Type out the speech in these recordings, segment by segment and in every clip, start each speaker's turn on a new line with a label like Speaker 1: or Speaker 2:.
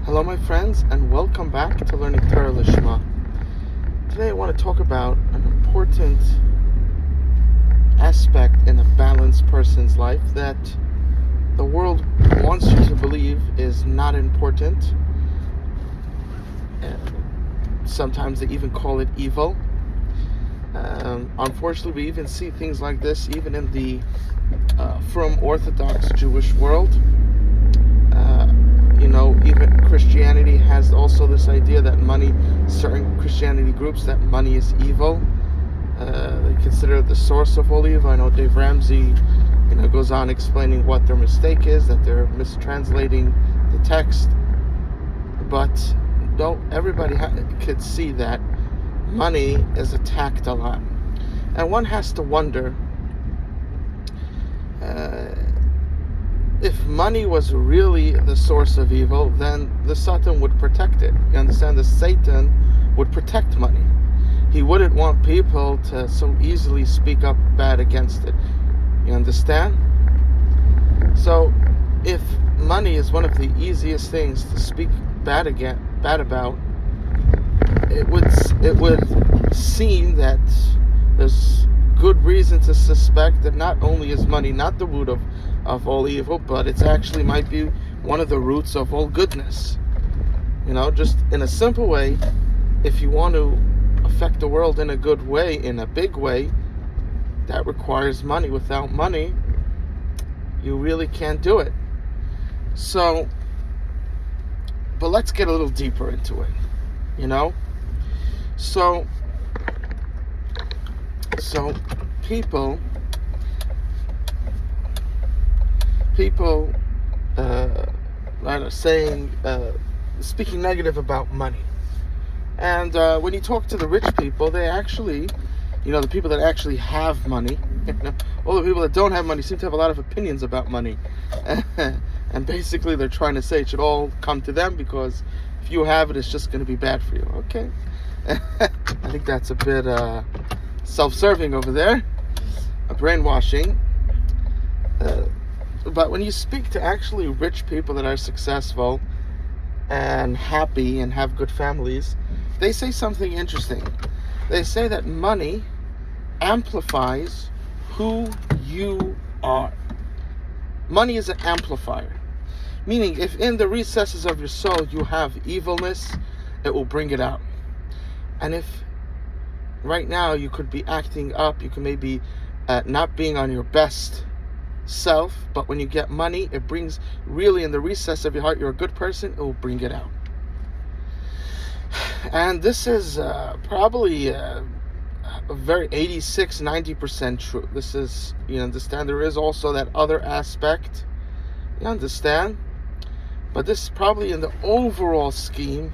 Speaker 1: Hello, my friends, and welcome back to Learning Torah Lishma. Today I want to talk about an important aspect in a balanced person's life that the world wants you to believe is not important. Sometimes they even call it evil. Unfortunately, we even see things like this even in the from Orthodox Jewish world. Even Christianity has also this idea that money, certain Christianity groups, that money is evil. They consider it the source of all evil. I know Dave Ramsey, goes on explaining what their mistake is, that they're mistranslating the text. But everybody could see that money is attacked a lot. And one has to wonder, if money was really the source of evil, then the Satan would protect it. You understand? The Satan would protect money. He wouldn't want people to so easily speak up bad against it. You understand? So, if money is one of the easiest things to speak bad about, it would seem that there's good reason to suspect that not only is money not the root of all evil, but it's actually might be one of the roots of all goodness. Just in a simple way, if you want to affect the world in a good way, in a big way, that requires money. Without money, you really can't do it. So, but let's get a little deeper into it, So people are saying, speaking negative about money. And when you talk to the rich people, they actually, the people that actually have money, all the people that don't have money seem to have a lot of opinions about money. And basically they're trying to say it should all come to them, because if you have it, it's just going to be bad for you. Okay. I think that's a bit self-serving over there, a brainwashing. But when you speak to actually rich people that are successful and happy and have good families, they say something interesting. They say that money amplifies who you are. Money is an amplifier. Meaning, if in the recesses of your soul you have evilness, it will bring it out. And if right now you could be acting up, you could maybe not being on your best self, but when you get money, it brings, really in the recess of your heart, you're a good person, it will bring it out. And this is probably a very 86-90% true. This is, you understand, there is also that other aspect, you understand, but this probably in the overall scheme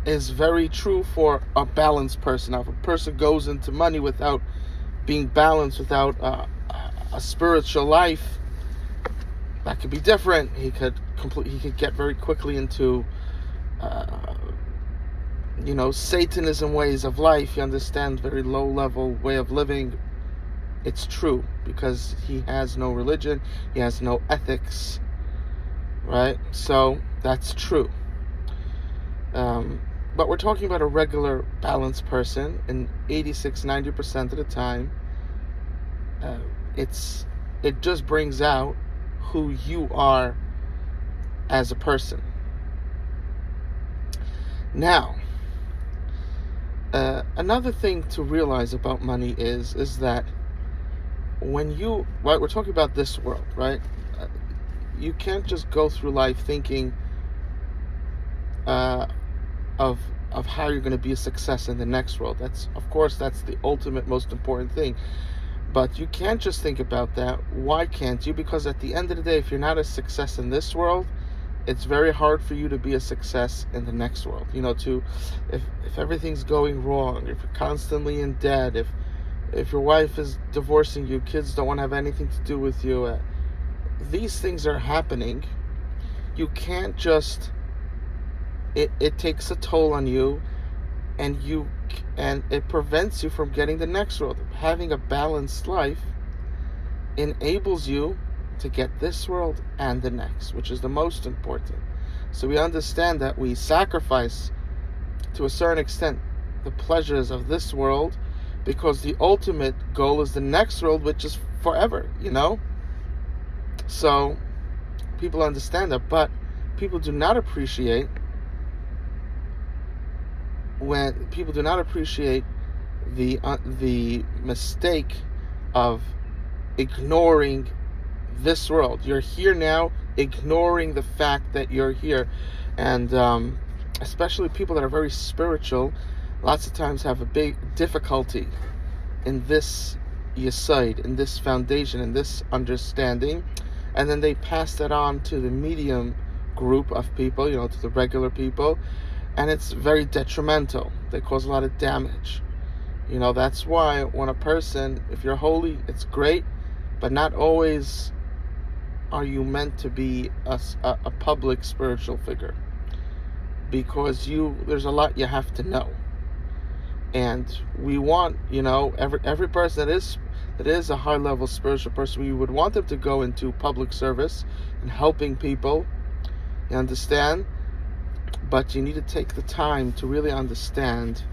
Speaker 1: is very true for a balanced person. Now, if a person goes into money without being balanced, without a spiritual life, that could be different. He could get very quickly into Satanism ways of life. You understand, very low level way of living. It's true, because he has no religion, he has no ethics, right? So that's true. But we're talking about a regular balanced person, and 86-90% of the time, it just brings out who you are as a person. Now, another thing to realize about money is that we're talking about this world, right? You can't just go through life thinking of how you're going to be a success in the next world. That's the ultimate, most important thing. But you can't just think about that. Why can't you? Because at the end of the day, if you're not a success in this world, it's very hard for you to be a success in the next world. If everything's going wrong, if you're constantly in debt, if your wife is divorcing you, kids don't want to have anything to do with you, these things are happening. You can't just, it takes a toll on you, and it prevents you from getting the next world. Having a balanced life enables you to get this world and the next, which is the most important. So we understand that we sacrifice, to a certain extent, the pleasures of this world, because the ultimate goal is the next world, which is forever, So people understand that, but people do not appreciate the mistake of ignoring this world. You're here now, ignoring the fact that you're here, and especially people that are very spiritual, lots of times have a big difficulty in this yesod, in this foundation, in this understanding, and then they pass that on to the medium group of people, to the regular people, and it's very detrimental. They cause a lot of damage. That's why when a person, if you're holy, it's great, but not always are you meant to be a public spiritual figure, because there's a lot you have to know. And we want, every person that is a high level spiritual person, we would want them to go into public service and helping people. You understand? But you need to take the time to really understand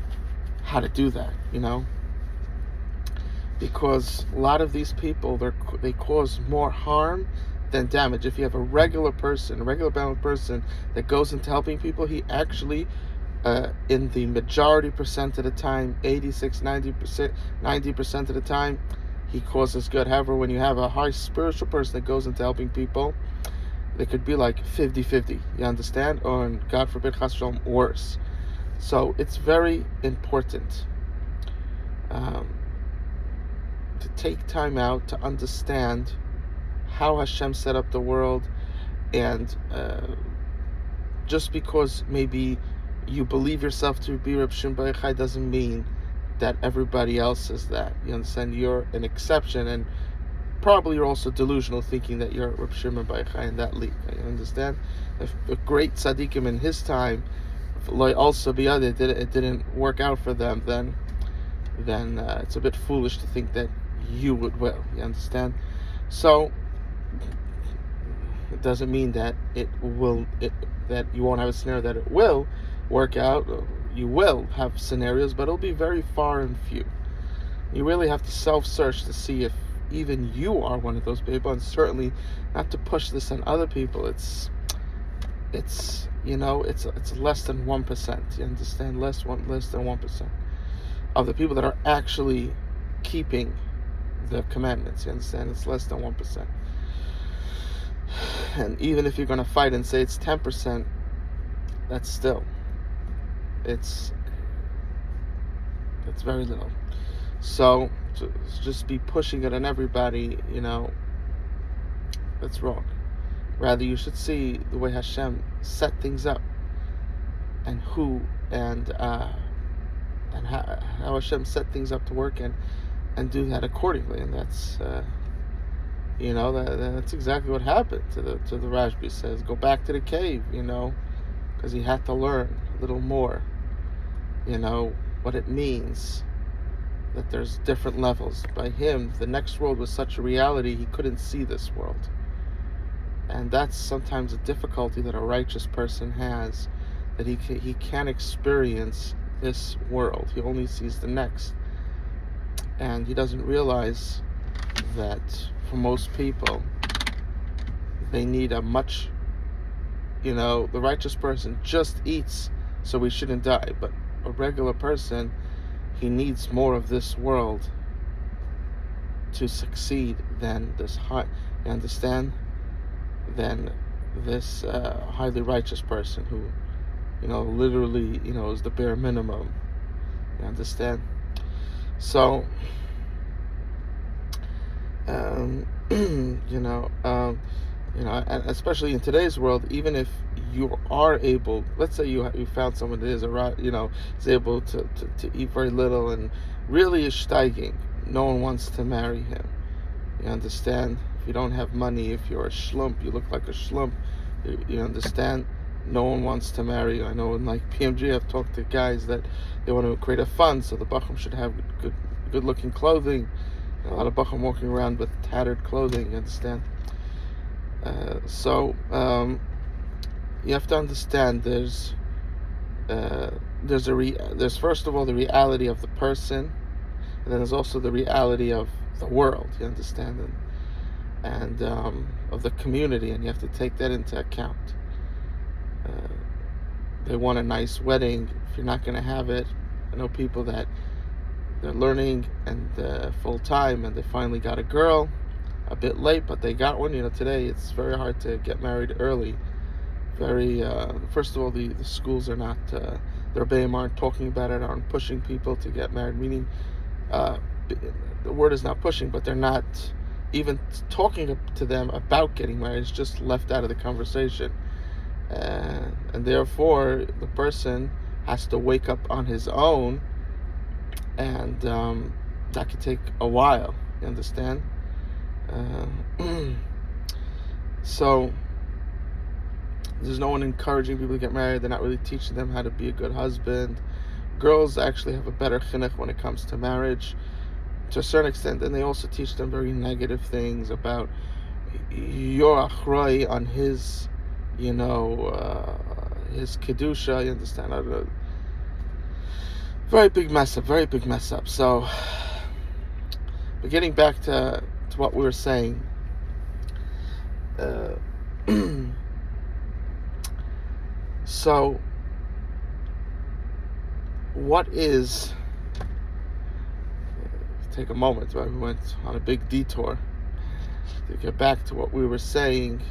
Speaker 1: how to do that, because a lot of these people, they cause more harm than damage. If you have a regular bound person that goes into helping people, he actually, in the majority percent of the time, 86, 90% of the time, he causes good. However, when you have a high spiritual person that goes into helping people, they could be like 50-50, you understand? Or, God forbid, chas v'shalom, worse. So it's very important to take time out to understand how Hashem set up the world, and just because maybe you believe yourself to be Reb Shimon Bar Yochai doesn't mean that everybody else is that. You understand? You're an exception, and probably you're also delusional, thinking that you're Reb Shimon Bar Yochai in that league. You understand? If a great tzaddikim in his time, also it didn't work out for them, then it's a bit foolish to think that you will. You understand? So it doesn't mean that that you won't have a scenario that it will work out. You will have scenarios, but it'll be very far and few. You really have to self-search to see if even you are one of those people, and certainly not to push this on other people. It's less than 1%. You understand? Less than 1% of the people that are actually keeping the commandments. You understand? It's less than 1%. And even if you're going to fight and say it's 10%, that's still, it's very little. So to just be pushing it on everybody, that's wrong. Rather, you should see the way Hashem set things up, and how Hashem set things up to work, and do that accordingly. And that's that's exactly what happened to the Rashbi says. Go back to the cave, because he had to learn a little more, what it means that there's different levels. By him, the next world was such a reality, he couldn't see this world. And that's sometimes a difficulty that a righteous person has, that he can't experience this world. He only sees the next. And he doesn't realize that for most people, they need a much, the righteous person just eats so we shouldn't die. But a regular person, he needs more of this world to succeed than this high, you understand? Than this highly righteous person who, literally, is the bare minimum. You understand? So, and especially in today's world, even if you are able, let's say you found someone that is is able to eat very little and really is steiging, no one wants to marry him. You understand? If you don't have money, if you're a shlump, you look like a shlump, you understand? No one wants to marry you. I know in PMG, I've talked to guys that they want to create a fund so the bacham should have good looking clothing. A lot of bacham walking around with tattered clothing, you understand? you have to understand there's first of all the reality of the person, and then there's also the reality of the world. You understand, and of the community, and you have to take that into account. They want a nice wedding. If you're not going to have it, I know people that they're learning and full time, and they finally got a girl, a bit late, but they got one. Today it's very hard to get married early. First of all, the schools are not, their rebbeim aren't talking about it, aren't pushing people to get married, meaning the word is not pushing, but they're not even talking to them about getting married. It's just left out of the conversation. And therefore, the person has to wake up on his own, and that could take a while, you understand? So, there's no one encouraging people to get married. They're not really teaching them how to be a good husband. Girls actually have a better chinuch when it comes to marriage, to a certain extent, and they also teach them very negative things about your achroi on his, his kedusha. You understand? Very big mess up. So, but getting back to what we were saying. So, what is... Take a moment, right? We went on a big detour to get back to what we were saying.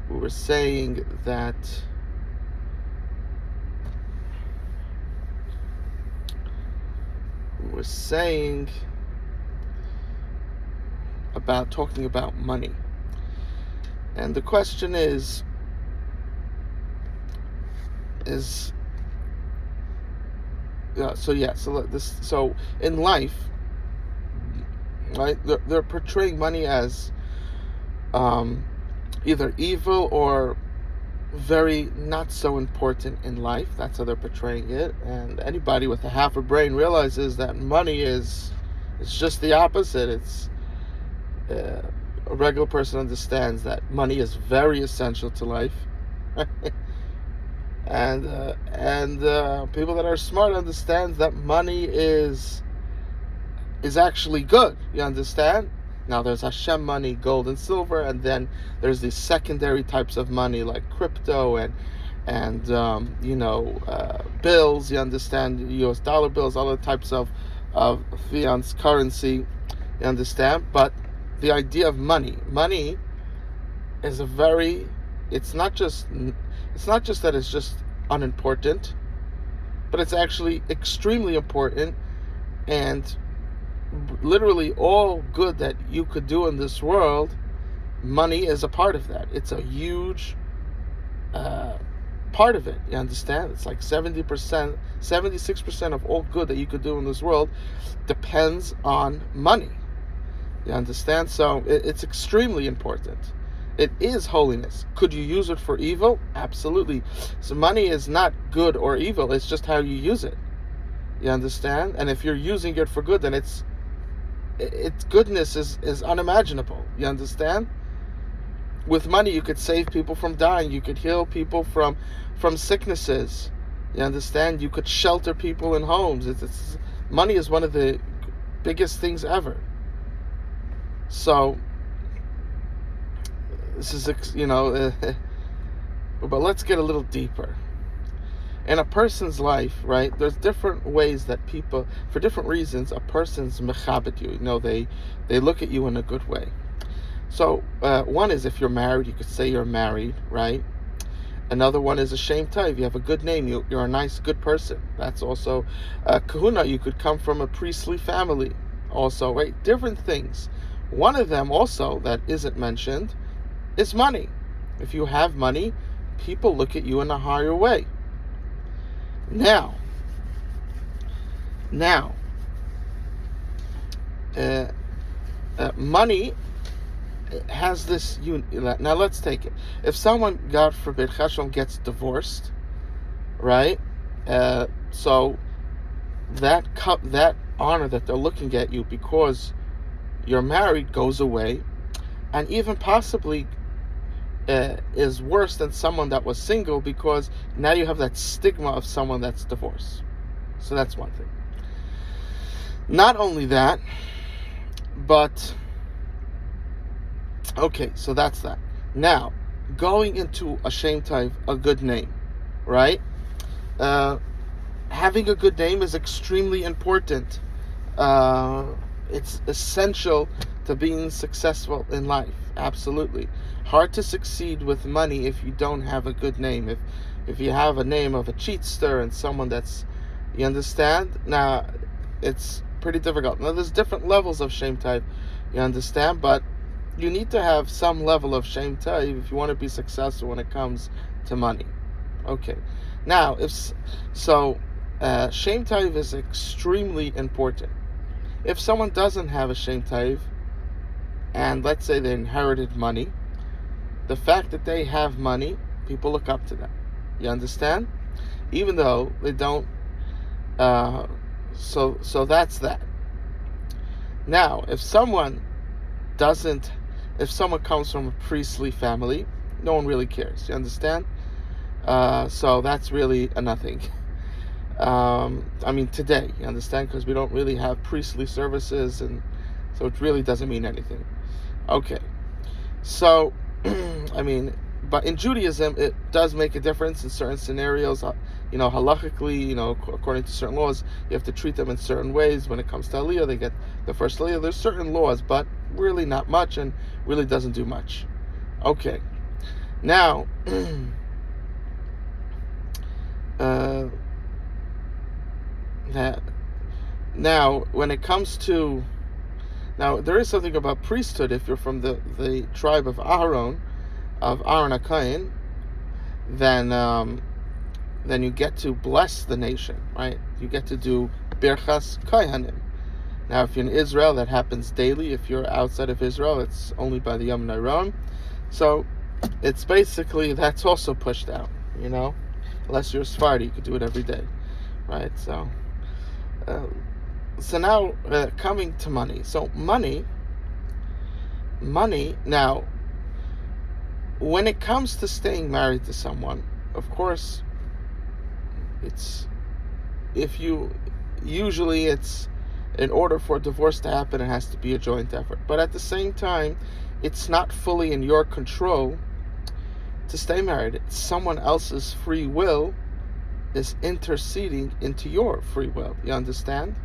Speaker 1: We were saying that about talking about money, and the question is so in life, right, they're portraying money as either evil or very not so important in life. That's how they're portraying it. And anybody with a half a brain realizes that money it's just the opposite. It's a regular person understands that money is very essential to life. And people that are smart understand that money is actually good. You understand? Now there's Hashem money, gold and silver, and then there's these secondary types of money like crypto and bills. You understand? U.S. dollar bills, other types of fiat currency. You understand? But the idea of money is it's not just that it's just unimportant, but it's actually extremely important, and literally all good that you could do in this world, money is a part of that. It's a huge part of it. You understand? It's like 76% of all good that you could do in this world depends on money. You understand? So it's extremely important. It is holiness. Could you use it for evil? Absolutely. So money is not good or evil. It's just how you use it. You understand? And if you're using it for good, then its goodness is unimaginable. You understand? With money, you could save people from dying. You could heal people from sicknesses. You understand? You could shelter people in homes. Money is one of the biggest things ever. So, this is, but let's get a little deeper. In a person's life, right, there's different ways that people, for different reasons, a person's mechabit you. They look at you in a good way. So, one is if you're married, you could say you're married, right? Another one is a shem tov. You have a good name. You're a nice, good person. That's also kahuna. You could come from a priestly family. Also, right? Different things. One of them also that isn't mentioned is money. If you have money, people look at you in a higher way. Now, money has this. Now let's take it. If someone, God forbid, Chashon, gets divorced, right? So that honor that they're looking at you because you're married goes away, and even possibly is worse than someone that was single, because now you have that stigma of someone that's divorced. So that's one thing. Not only that, but okay, so that's that. Now, going into a Shem Tov, a good name, right? Having a good name is extremely important. It's essential to being successful in life. Absolutely. Hard to succeed with money if you don't have a good name. If you have a name of a cheatster and someone that's, you understand? Now, it's pretty difficult. Now, there's different levels of Shem Tov, you understand? But you need to have some level of Shem Tov if you want to be successful when it comes to money. Okay. Now, Shem Tov is extremely important. If someone doesn't have a Shem Tov, and let's say they inherited money, the fact that they have money, people look up to them. You understand? Even though they don't. So that's that. Now, if someone comes from a priestly family, no one really cares. You understand? So that's really a nothing. Today, you understand? Because we don't really have priestly services, and so it really doesn't mean anything. Okay. So, but in Judaism, it does make a difference in certain scenarios. Halachically, according to certain laws, you have to treat them in certain ways. When it comes to Aliyah, they get the first Aliyah. There's certain laws, but really not much, and really doesn't do much. Okay. Now, when it comes to, there is something about priesthood. If you're from the tribe of Aaron HaKohen, then you get to bless the nation, right? You get to do Birchas Kohanim. Now, if you're in Israel, that happens daily. If you're outside of Israel, it's only by the Yom Nairon. So it's basically, that's also pushed out, unless you're a Sephardi, you could do it every day, right? So now coming to money. So money. Now, when it comes to staying married to someone, of course, it's in order for a divorce to happen, it has to be a joint effort. But at the same time, it's not fully in your control to stay married. It's someone else's free will is interceding into your free will. You understand?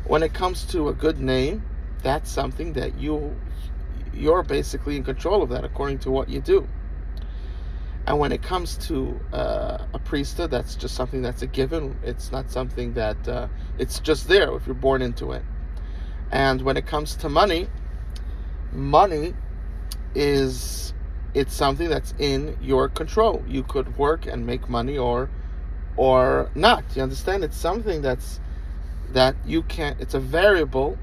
Speaker 1: When it comes to a good name, that's something that you're basically in control of that according to what you do. And when it comes to a priesthood, that's just something that's a given. It's not something that it's just there if you're born into it. And when it comes to money it's something that's in your control. You could work and make money or not. You understand? It's something that you can't. It's a variable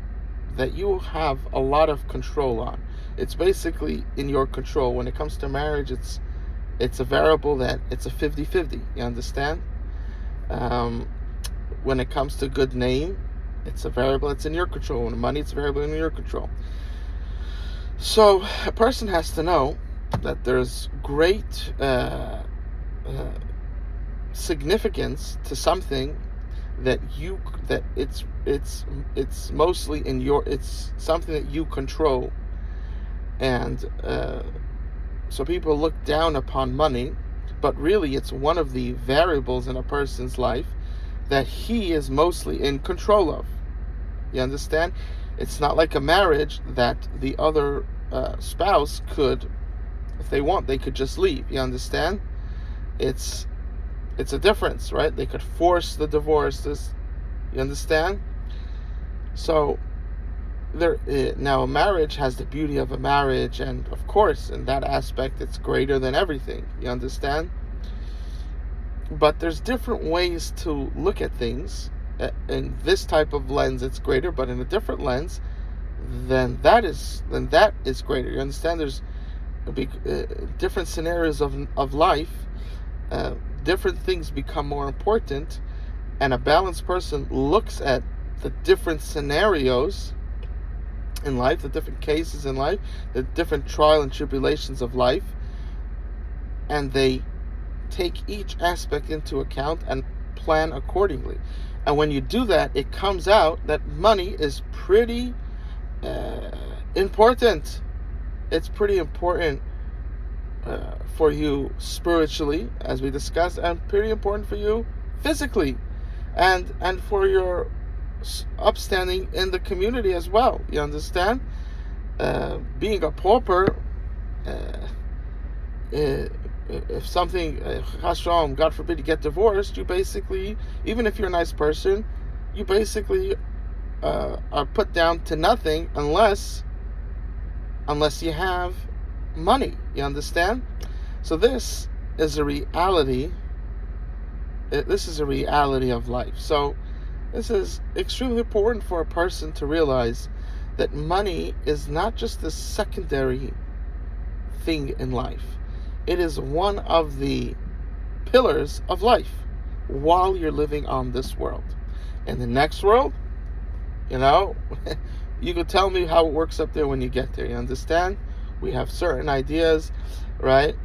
Speaker 1: that you have a lot of control on. It's basically in your control. When it comes to marriage, it's a variable that it's a 50-50. You understand? When it comes to good name, it's a variable that's in your control. When money, it's a variable in your control. So a person has to know that there's great significance to something that it's mostly in your, it's something that you control. And so people look down upon money, but really it's one of the variables in a person's life that he is mostly in control of. You understand? It's not like a marriage that the other spouse could, if they want, they could just leave. You understand? It's a difference, right? They could force the divorce. You understand? So now a marriage has the beauty of a marriage, and of course in that aspect it's greater than everything. You understand? But there's different ways to look at things. In this type of lens it's greater, but in a different lens then that is greater. You understand? There's different scenarios of life. Different things become more important, and a balanced person looks at the different scenarios in life, the different cases in life, the different trial and tribulations of life, and they take each aspect into account and plan accordingly. And when you do that, it comes out that money is pretty important. It's pretty important for you spiritually, as we discussed, and pretty important for you physically, and for your upstanding in the community as well. You understand? Being a pauper, if something, God forbid, you get divorced, you basically, even if you're a nice person, you basically are put down to nothing unless you have money. You understand? So this is a reality. This is a reality of life. So this is extremely important for a person to realize that money is not just a secondary thing in life. It is one of the pillars of life while you're living on this world. In the next world, you could tell me how it works up there when you get there. You understand? We have certain ideas, right?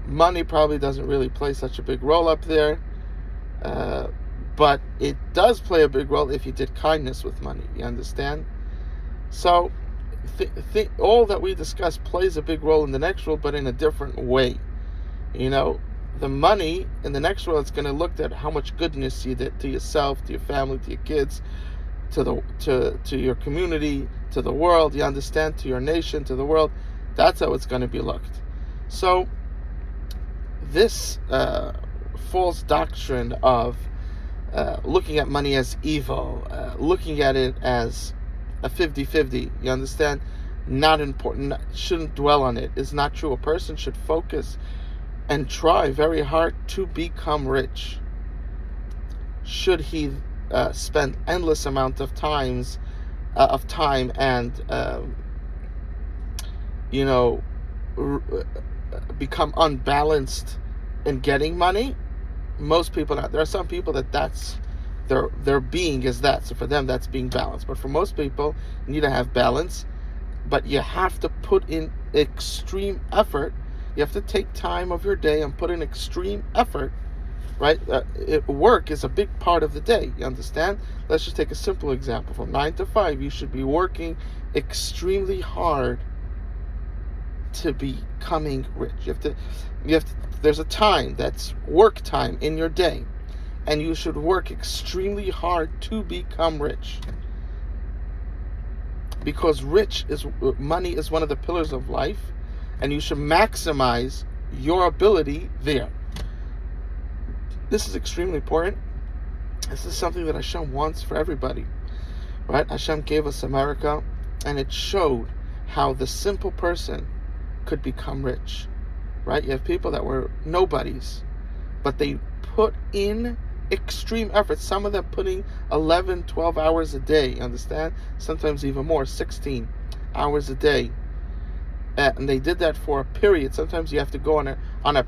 Speaker 1: Money probably doesn't really play such a big role up there, but it does play a big role if you did kindness with money. You understand? So all that we discuss plays a big role in the next world, but in a different way. The money in the next world is going to look at how much goodness you did to yourself, to your family, to your kids, to your community, to the world. You understand? To your nation, to the world. That's how it's going to be looked. So this false doctrine of looking at money as evil, looking at it as a 50-50, you understand? Not important, shouldn't dwell on it, is not true. A person should focus and try very hard to become rich. Should he spend endless amount of time and become unbalanced in getting money? Most people not. There are some people that's their being is that. So for them, that's being balanced. But for most people, you need to have balance. But you have to put in extreme effort. You have to take time of your day and put in extreme effort, right? Work is a big part of the day. You understand? Let's just take a simple example. From 9 to 5, you should be working extremely hard to becoming rich. You have to. There's a time that's work time in your day, and you should work extremely hard to become rich. Because money is one of the pillars of life, and you should maximize your ability there. This is extremely important. This is something that Hashem wants for everybody, right? Hashem gave us America, and it showed how the simple person could become rich, right? You have people that were nobodies, but they put in extreme effort. Some of them putting 11, 12 hours a day, you understand? Sometimes even more, 16 hours a day. And they did that for a period. Sometimes you have to go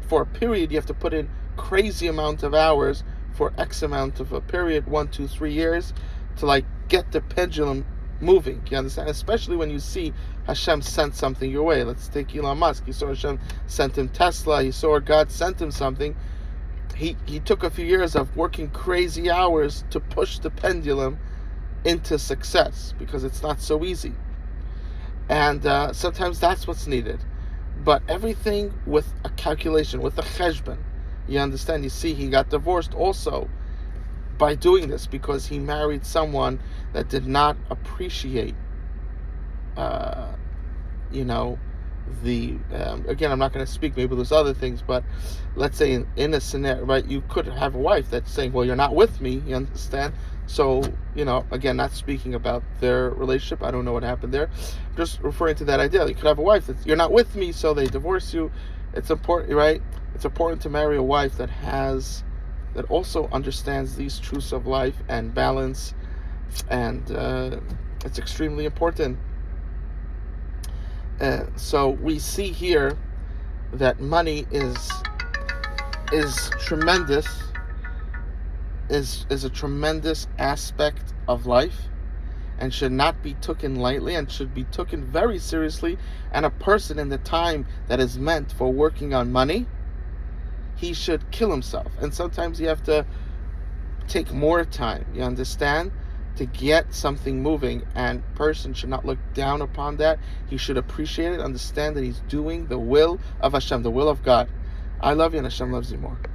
Speaker 1: for a period, you have to put in crazy amount of hours for X amount of a period, 1, 2, 3 years, to get the pendulum moving. You understand? Especially when you see Hashem sent something your way. Let's take Elon Musk. You saw Hashem sent him Tesla. You saw God sent him something. He took a few years of working crazy hours to push the pendulum into success, because it's not so easy. And sometimes that's what's needed. But everything with a calculation, with a cheshbon. You understand? You see, he got divorced also by doing this, because he married someone that did not appreciate, again, I'm not going to speak, maybe there's other things, but let's say in a scenario, right, you could have a wife that's saying, well, you're not with me, you understand? So, again, not speaking about their relationship, I don't know what happened there, I'm just referring to that idea. You could have a wife that's, you're not with me, so they divorce you. It's important, right? It's important to marry a wife that also understands these truths of life and balance, and it's extremely important. So we see here that money is tremendous, is a tremendous aspect of life, and should not be taken lightly, and should be taken very seriously. And a person in the time that is meant for working on money, he should kill himself. And sometimes you have to take more time, you understand, to get something moving, and person should not look down upon that. He should appreciate it, understand that he's doing the will of Hashem, the will of God. I love you, and Hashem loves you more.